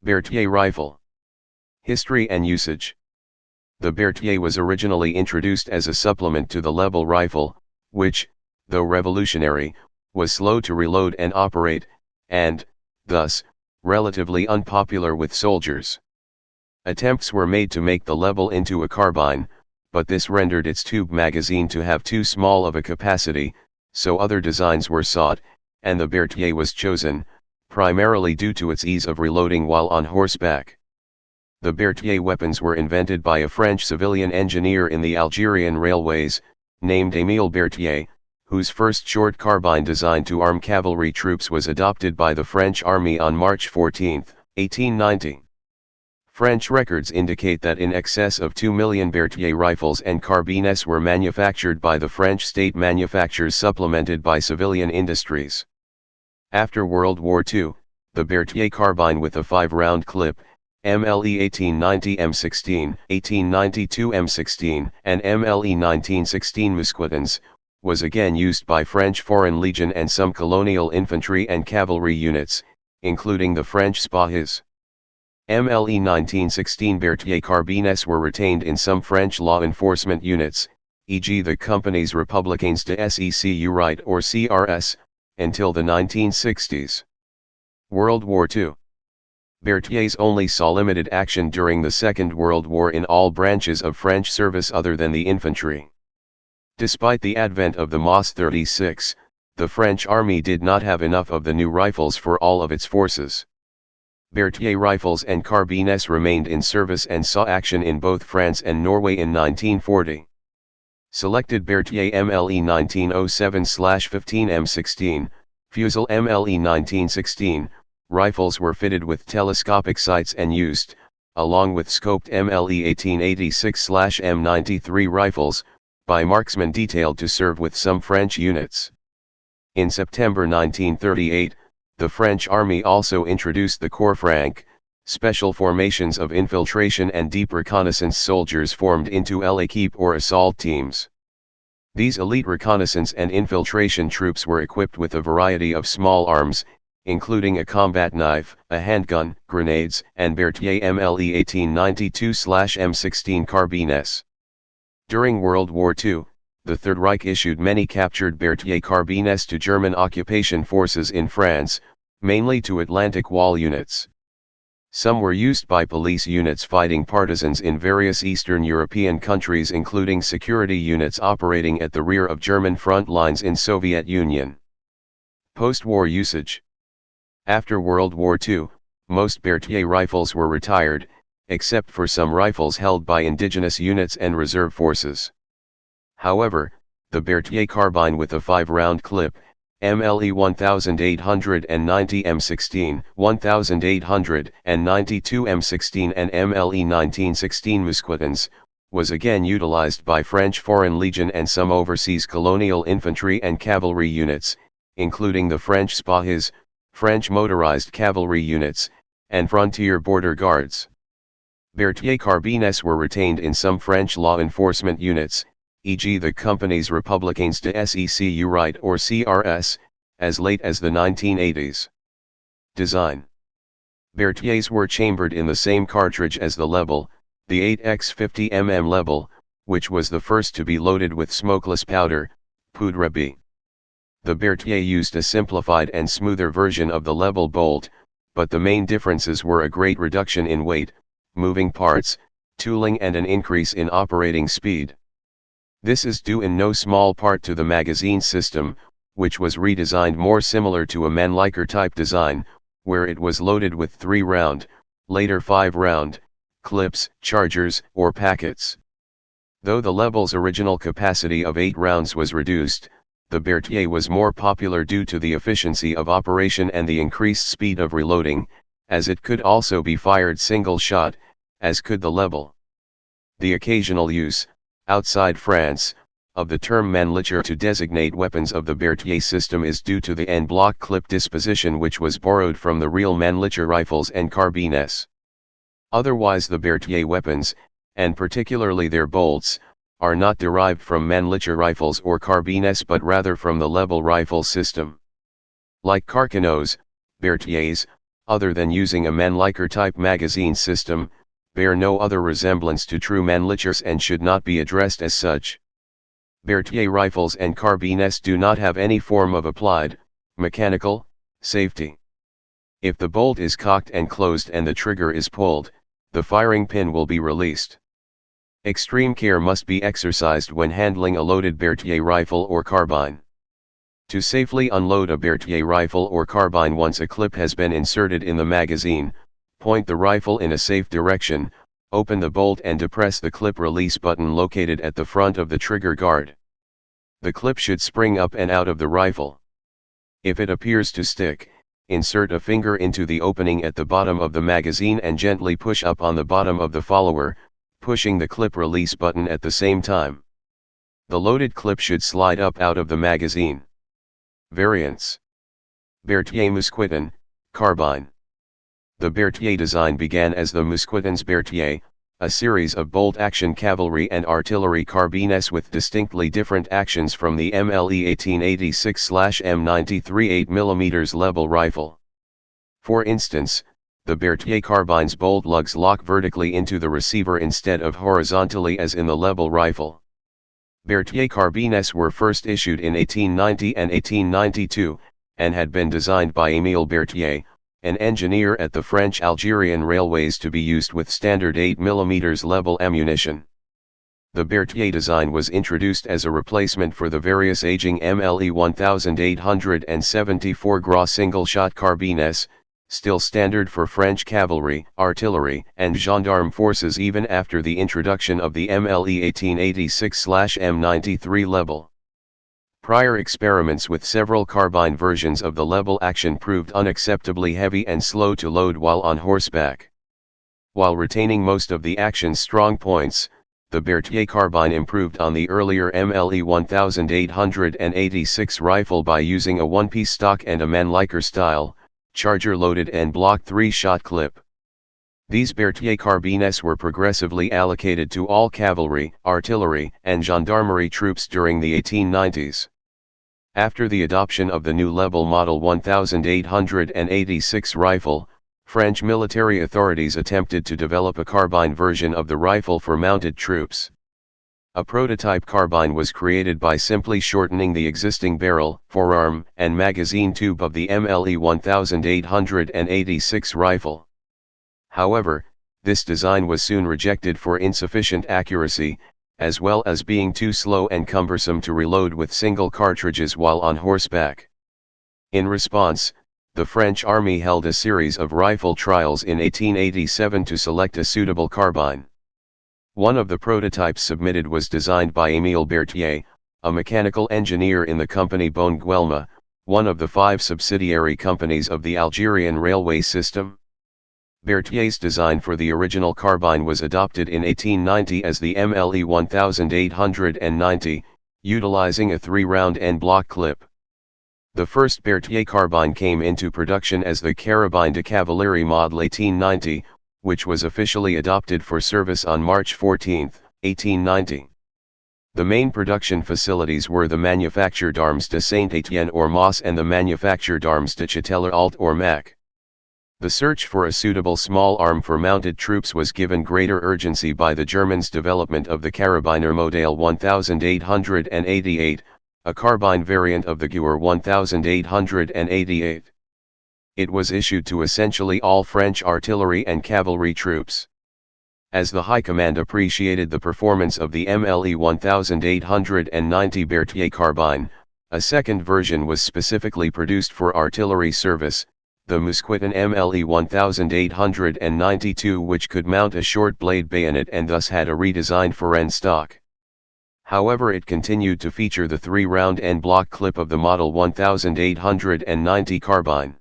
Berthier rifle. History and usage. The Berthier was originally introduced as a supplement to the level rifle, which, though revolutionary, was slow to reload and operate, and, thus, relatively unpopular with soldiers. Attempts were made to make the level into a carbine, but this rendered its tube magazine to have too small of a capacity, so other designs were sought, and the Berthier was chosen, primarily due to its ease of reloading while on horseback. The Berthier weapons were invented by a French civilian engineer in the Algerian railways, named Émile Berthier, whose first short carbine designed to arm cavalry troops was adopted by the French army on March 14, 1890. French records indicate that in excess of 2 million Berthier rifles and carbines were manufactured by the French state manufacturers supplemented by civilian industries. After World War II, the Berthier carbine with a 5-round clip, MLE 1890 M16, 1892 M16, and MLE 1916 Mousquetons, was again used by French Foreign Legion and some colonial infantry and cavalry units, including the French Spahis. MLE 1916 Berthier carbines were retained in some French law enforcement units, e.g. the companies Républicains de Secu Right or CRS, until the 1960s. World War II. Berthiers only saw limited action during the Second World War in all branches of French service other than the infantry. Despite the advent of the MAS 36, the French army did not have enough of the new rifles for all of its forces. Berthier rifles and carbines remained in service and saw action in both France and Norway in 1940. Selected Berthier MLE 1907/15 M16, Fusil MLE 1916, rifles were fitted with telescopic sights and used, along with scoped MLE 1886/M93 rifles, by marksmen detailed to serve with some French units. In September 1938, the French army also introduced the Corps Franc, special formations of infiltration and deep reconnaissance soldiers formed into l'équipe or assault teams. These elite reconnaissance and infiltration troops were equipped with a variety of small arms, including a combat knife, a handgun, grenades, and Berthier MLE 1892/M16 carbines. During World War II, the Third Reich issued many captured Berthier carbines to German occupation forces in France, mainly to Atlantic Wall units. Some were used by police units fighting partisans in various Eastern European countries, including security units operating at the rear of German front lines in Soviet Union. Post-war usage. After World War II, most Berthier rifles were retired, except for some rifles held by indigenous units and reserve forces. However, the Berthier carbine with a 5-round clip, MLE 1890 M16, 1892 M16 and MLE 1916 Mousquetons, was again utilized by French Foreign Legion and some overseas colonial infantry and cavalry units, including the French Spahis, French motorized cavalry units, and frontier border guards. Berthier carbines were retained in some French law enforcement units, e.g. the companies Républicains de Secu Right or CRS, as late as the 1980s. Design. Berthiers were chambered in the same cartridge as the Lebel, the 8x50mm Lebel, which was the first to be loaded with smokeless powder, poudre B. The Berthier used a simplified and smoother version of the Lebel bolt, but the main differences were a great reduction in weight, moving parts, tooling and an increase in operating speed. This is due in no small part to the magazine system, which was redesigned more similar to a Mannlicher type design, where it was loaded with 3-round, later 5-round, clips, chargers, or packets. Though the Lebel's original capacity of 8 rounds was reduced, the Berthier was more popular due to the efficiency of operation and the increased speed of reloading, as it could also be fired single shot, as could the Lebel. The occasional use, outside France, of the term Mannlicher to designate weapons of the Berthier system is due to the en-bloc clip disposition, which was borrowed from the real Mannlicher rifles and carbines. Otherwise the Berthier weapons, and particularly their bolts, are not derived from Mannlicher rifles or carbines but rather from the Lebel rifle system. Like Carcanos, Berthiers, other than using a Mannlicher type magazine system, bear no other resemblance to true Mannlichers and should not be addressed as such. Berthier rifles and carbines do not have any form of applied, mechanical, safety. If the bolt is cocked and closed and the trigger is pulled, the firing pin will be released. Extreme care must be exercised when handling a loaded Berthier rifle or carbine. To safely unload a Berthier rifle or carbine once a clip has been inserted in the magazine, point the rifle in a safe direction, open the bolt and depress the clip release button located at the front of the trigger guard. The clip should spring up and out of the rifle. If it appears to stick, insert a finger into the opening at the bottom of the magazine and gently push up on the bottom of the follower, pushing the clip release button at the same time. The loaded clip should slide up out of the magazine. Variants. Berthier Mousqueton, carbine. The Berthier design began as the Mousquetons Berthier, a series of bolt-action cavalry and artillery carbines with distinctly different actions from the MLE 1886/M93 8mm level rifle. For instance, the Berthier carbine's bolt lugs lock vertically into the receiver instead of horizontally as in the level rifle. Berthier carbines were first issued in 1890 and 1892, and had been designed by Émile Berthier, an engineer at the French Algerian railways, to be used with standard 8mm level ammunition. The Berthier design was introduced as a replacement for the various aging MLE 1874 Gras single-shot carbines, still standard for French cavalry, artillery, and gendarme forces even after the introduction of the MLE 1886/M93 level. Prior experiments with several carbine versions of the level action proved unacceptably heavy and slow to load while on horseback. While retaining most of the action's strong points, the Berthier carbine improved on the earlier MLE 1886 rifle by using a one-piece stock and a Mannlicher style, charger-loaded and block 3-shot clip. These Berthier carbines were progressively allocated to all cavalry, artillery, and gendarmerie troops during the 1890s. After the adoption of the new level model 1886 rifle, French military authorities attempted to develop a carbine version of the rifle for mounted troops. A prototype carbine was created by simply shortening the existing barrel, forearm, and magazine tube of the MLE 1886 rifle. However, this design was soon rejected for insufficient accuracy, as well as being too slow and cumbersome to reload with single cartridges while on horseback. In response, the French Army held a series of rifle trials in 1887 to select a suitable carbine. One of the prototypes submitted was designed by Émile Berthier, a mechanical engineer in the company Bon Guelma, one of the 5 subsidiary companies of the Algerian railway system. Berthier's design for the original carbine was adopted in 1890 as the MLE 1890, utilizing a 3-round en-bloc clip. The first Berthier carbine came into production as the Carabine de Cavalerie Model 1890, which was officially adopted for service on March 14, 1890. The main production facilities were the Manufacture d'Armes de Saint-Étienne or Moss and the Manufacture d'Armes de Châtellerault or MAC. The search for a suitable small arm for mounted troops was given greater urgency by the Germans' development of the Karabiner Modell 1888, a carbine variant of the Geur 1888. It was issued to essentially all French artillery and cavalry troops. As the High Command appreciated the performance of the MLE 1890 Berthier carbine, a second version was specifically produced for artillery service, the Mousqueton MLE 1892, which could mount a short blade bayonet and thus had a redesigned Ferren stock. However, it continued to feature the 3-round en-bloc clip of the Model 1890 carbine.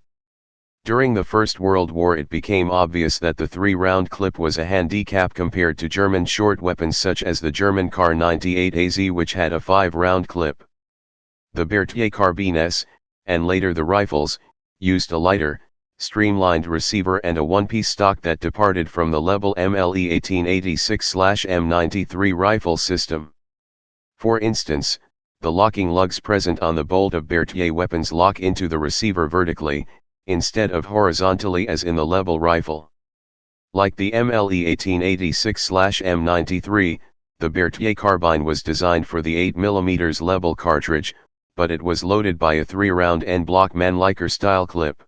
During the First World War it became obvious that the 3-round clip was a handicap compared to German short weapons such as the German Kar 98 AZ, which had a 5-round clip. The Berthier carbines, and later the rifles, used a lighter, streamlined receiver and a one-piece stock that departed from the level MLE 1886/M93 rifle system. For instance, the locking lugs present on the bolt of Berthier weapons lock into the receiver vertically, instead of horizontally as in the level rifle. Like the MLE 1886/M93, the Berthier carbine was designed for the 8mm level cartridge, but it was loaded by a 3-round en-bloc Mannlicher style clip.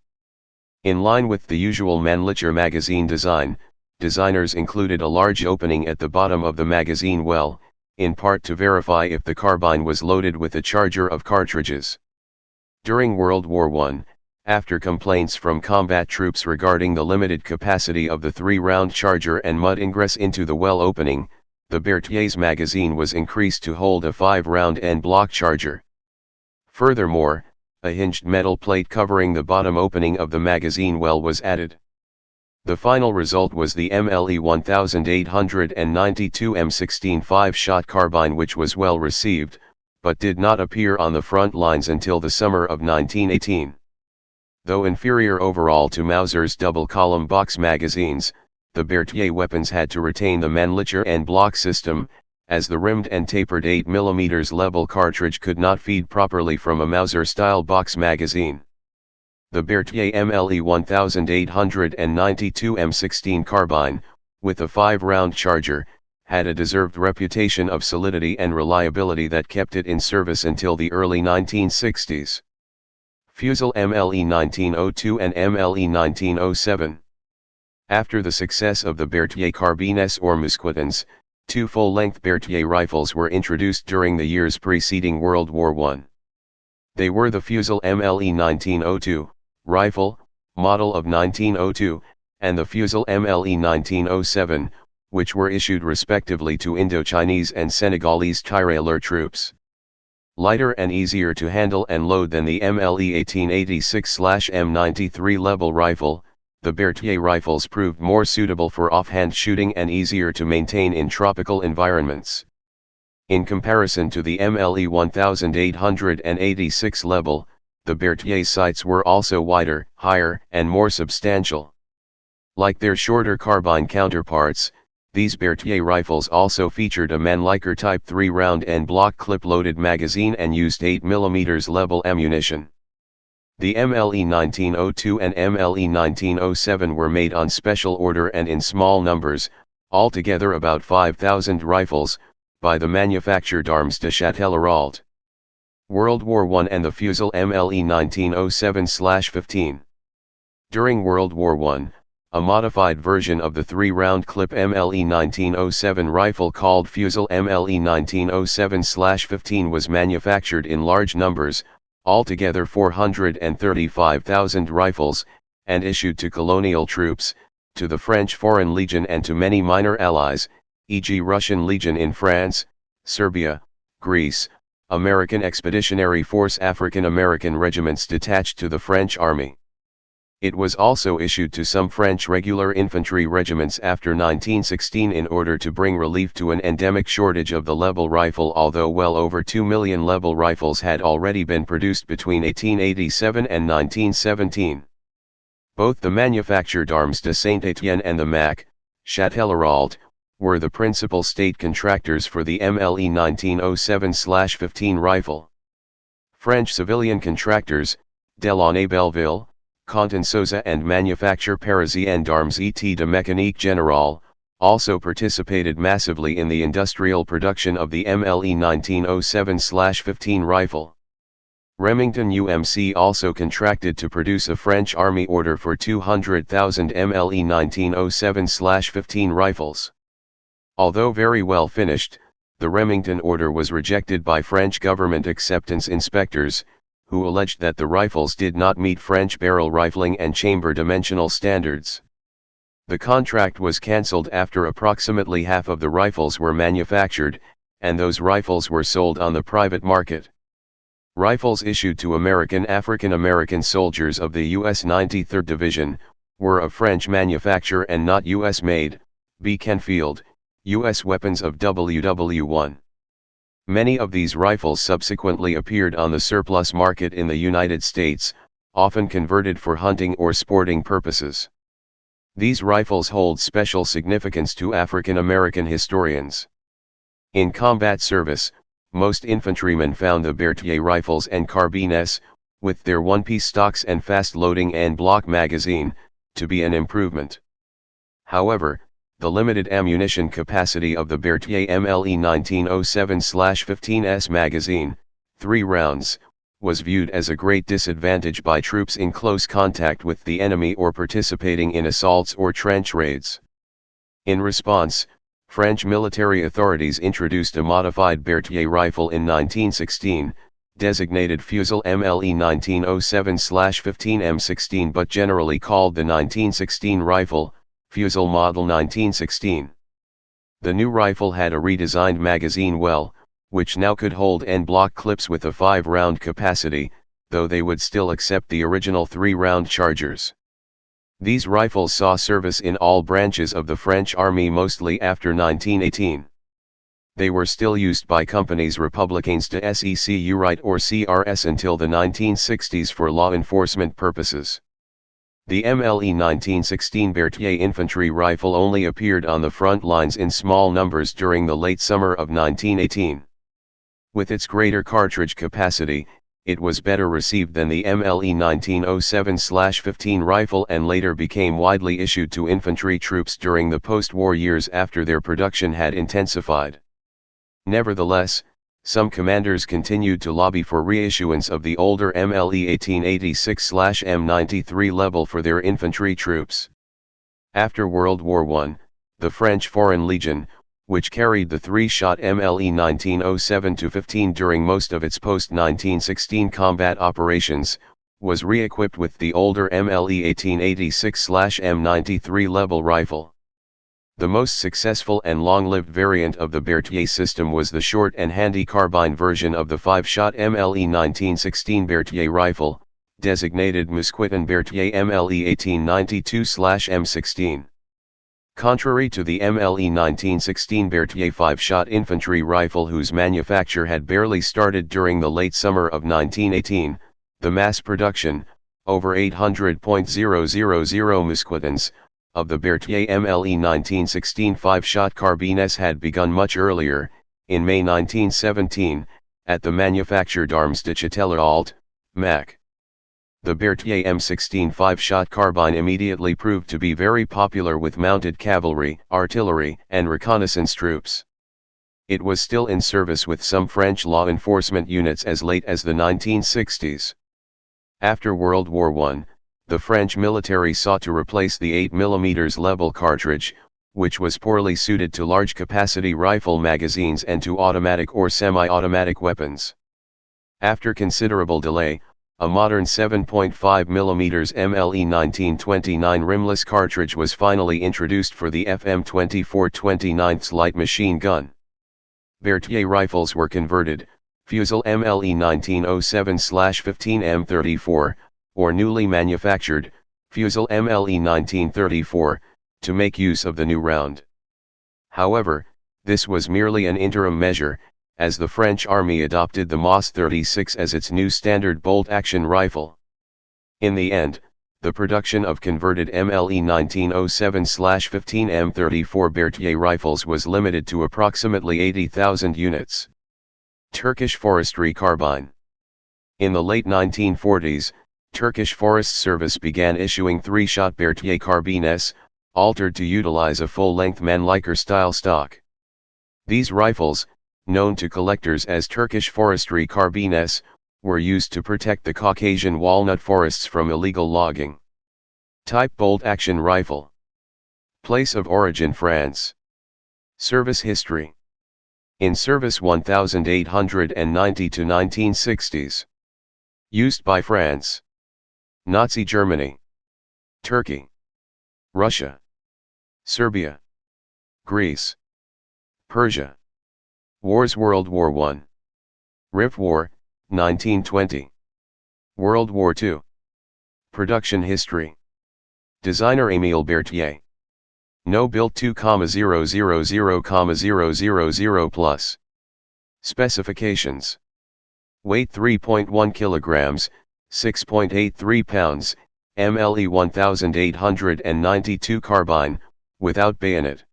In line with the usual Mannlicher magazine design, designers included a large opening at the bottom of the magazine well, in part to verify if the carbine was loaded with a charger of cartridges. During World War I, after complaints from combat troops regarding the limited capacity of the 3-round charger and mud ingress into the well opening, the Berthier's magazine was increased to hold a 5-round en-bloc charger. Furthermore, a hinged metal plate covering the bottom opening of the magazine well was added. The final result was the MLE 1892 M16 5-shot carbine, which was well received, but did not appear on the front lines until the summer of 1918. Though inferior overall to Mauser's double-column box magazines, the Berthier weapons had to retain the Mannlicher en-bloc system, as the rimmed and tapered 8mm level cartridge could not feed properly from a Mauser-style box magazine. The Berthier MLE 1892 M16 carbine, with a 5-round charger, had a deserved reputation of solidity and reliability that kept it in service until the early 1960s. Fusil MLE 1902 and MLE 1907. After the success of the Berthier carbines or mousquetons, 2 full-length Berthier rifles were introduced during the years preceding World War I. They were the Fusil MLE 1902, rifle, model of 1902, and the Fusil MLE 1907, which were issued respectively to Indochinese and Senegalese tirailleur troops. Lighter and easier to handle and load than the MLE 1886/M93 level rifle, the Berthier rifles proved more suitable for offhand shooting and easier to maintain in tropical environments. In comparison to the MLE 1886 level, the Berthier sights were also wider, higher, and more substantial. Like their shorter carbine counterparts, these Berthier rifles also featured a Mannlicher Type 3-round en-bloc clip-loaded magazine and used 8mm level ammunition. The MLE 1902 and MLE 1907 were made on special order and in small numbers, altogether about 5,000 rifles, by the manufacturer d'Armes de Châtellerault. World War I and the Fusil MLE 1907/15. During World War I, a modified version of the 3-round clip MLE 1907 rifle called Fusil MLE 1907/15 was manufactured in large numbers, altogether 435,000 rifles, and issued to colonial troops, to the French Foreign Legion and to many minor allies, e.g. Russian Legion in France, Serbia, Greece, American Expeditionary Force African American regiments detached to the French Army. It was also issued to some French regular infantry regiments after 1916 in order to bring relief to an endemic shortage of the level rifle, although well over 2 million level rifles had already been produced between 1887 and 1917. Both the manufacturer d'Armes de Saint-Étienne and the MAC, Châtellerault, were the principal state contractors for the MLE 1907/15 rifle. French civilian contractors, Delaunay Belleville, Contensoza and manufacturer Parisien d'Armes et de Mécanique Générale, also participated massively in the industrial production of the MLE 1907/15 rifle. Remington UMC also contracted to produce a French Army order for 200,000 MLE 1907/15 rifles. Although very well finished, the Remington order was rejected by French government acceptance inspectors, who alleged that the rifles did not meet French barrel rifling and chamber dimensional standards. The contract was cancelled after approximately half of the rifles were manufactured, and those rifles were sold on the private market. Rifles issued to African American soldiers of the U.S. 93rd Division, were of French manufacture and not U.S. made, B. Canfield, U.S. weapons of WW1. Many of these rifles subsequently appeared on the surplus market in the United States, often converted for hunting or sporting purposes. These rifles hold special significance to African American historians. In combat service, most infantrymen found the Berthier rifles and carbines, with their one-piece stocks and fast-loading en bloc magazine, to be an improvement. However, the limited ammunition capacity of the Berthier MLE 1907/15S magazine, 3 rounds, was viewed as a great disadvantage by troops in close contact with the enemy or participating in assaults or trench raids. In response, French military authorities introduced a modified Berthier rifle in 1916, designated Fusil MLE 1907/15M16 but generally called the 1916 rifle, Fusil Model 1916. The new rifle had a redesigned magazine well, which now could hold en bloc clips with a 5-round capacity, though they would still accept the original 3-round chargers. These rifles saw service in all branches of the French army mostly after 1918. They were still used by companies Républicains de SECU or CRS until the 1960s for law enforcement purposes. The MLE 1916 Berthier infantry rifle only appeared on the front lines in small numbers during the late summer of 1918. With its greater cartridge capacity, it was better received than the MLE 1907/15 rifle and later became widely issued to infantry troops during the post-war years after their production had intensified. Nevertheless, some commanders continued to lobby for reissuance of the older MLE 1886/M93 level for their infantry troops. After World War I, the French Foreign Legion, which carried the 3-shot MLE 1907-15 during most of its post-1916 combat operations, was re-equipped with the older MLE 1886/M93 level rifle. The most successful and long-lived variant of the Berthier system was the short and handy carbine version of the 5-shot MLE 1916 Berthier rifle, designated Mousqueton Berthier MLE 1892/M16. Contrary to the MLE 1916 Berthier 5-shot infantry rifle whose manufacture had barely started during the late summer of 1918, the mass production, over 800,000 Mousquetons, of the Berthier MLE 1916 5-shot carbines had begun much earlier, in May 1917, at the Manufacture d'Armes de Châtellerault, MAC. The Berthier M16 5-shot carbine immediately proved to be very popular with mounted cavalry, artillery, and reconnaissance troops. It was still in service with some French law enforcement units as late as the 1960s. After World War I, the French military sought to replace the 8mm level cartridge, which was poorly suited to large-capacity rifle magazines and to automatic or semi-automatic weapons. After considerable delay, a modern 7.5mm MLE 1929 rimless cartridge was finally introduced for the FM 24-29 light machine gun. Berthier rifles were converted, Fusil MLE 1907/15M34, or newly manufactured, Fusil MLE 1934, to make use of the new round. However, this was merely an interim measure, as the French army adopted the MOS 36 as its new standard bolt-action rifle. In the end, the production of converted MLE 1907/15M34 Berthier rifles was limited to approximately 80,000 units. Turkish forestry carbine. In the late 1940s, Turkish Forest Service began issuing 3-shot Berthier carbines, altered to utilize a full-length Mannlicher-style stock. These rifles, known to collectors as Turkish forestry carbines, were used to protect the Caucasian walnut forests from illegal logging. Type bolt-action rifle. Place of origin France. Service history. In service 1890 to 1960s. Used by France, Nazi Germany, Turkey, Russia, Serbia, Greece, Persia. Wars: World War I. Rif War, 1920. World War II. Production history. Designer Émile Berthier. No built 2,000,000 plus. Specifications. Weight 3.1 kilograms, 6.83 pounds, MLE 1892 carbine, without bayonet.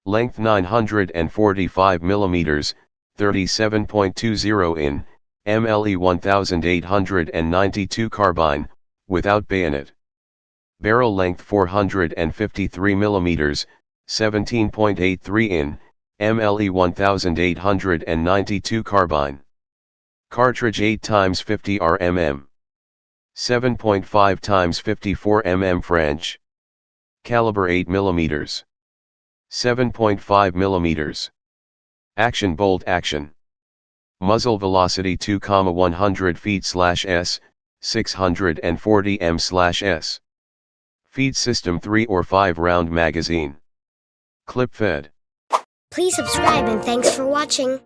Length 945 mm, 37.20 in, MLE 1892 carbine, without bayonet. Barrel length 453 mm, 17.83 in, MLE 1892 carbine. Cartridge 8 x 50 RMM. 7.5 x 54 mm French. Caliber 8 mm. 7.5 mm. Action bolt action. Muzzle velocity 2,100 feet/s, 640 m/s. Feed system 3 or 5 round magazine. Clip fed. Please subscribe and thanks for watching.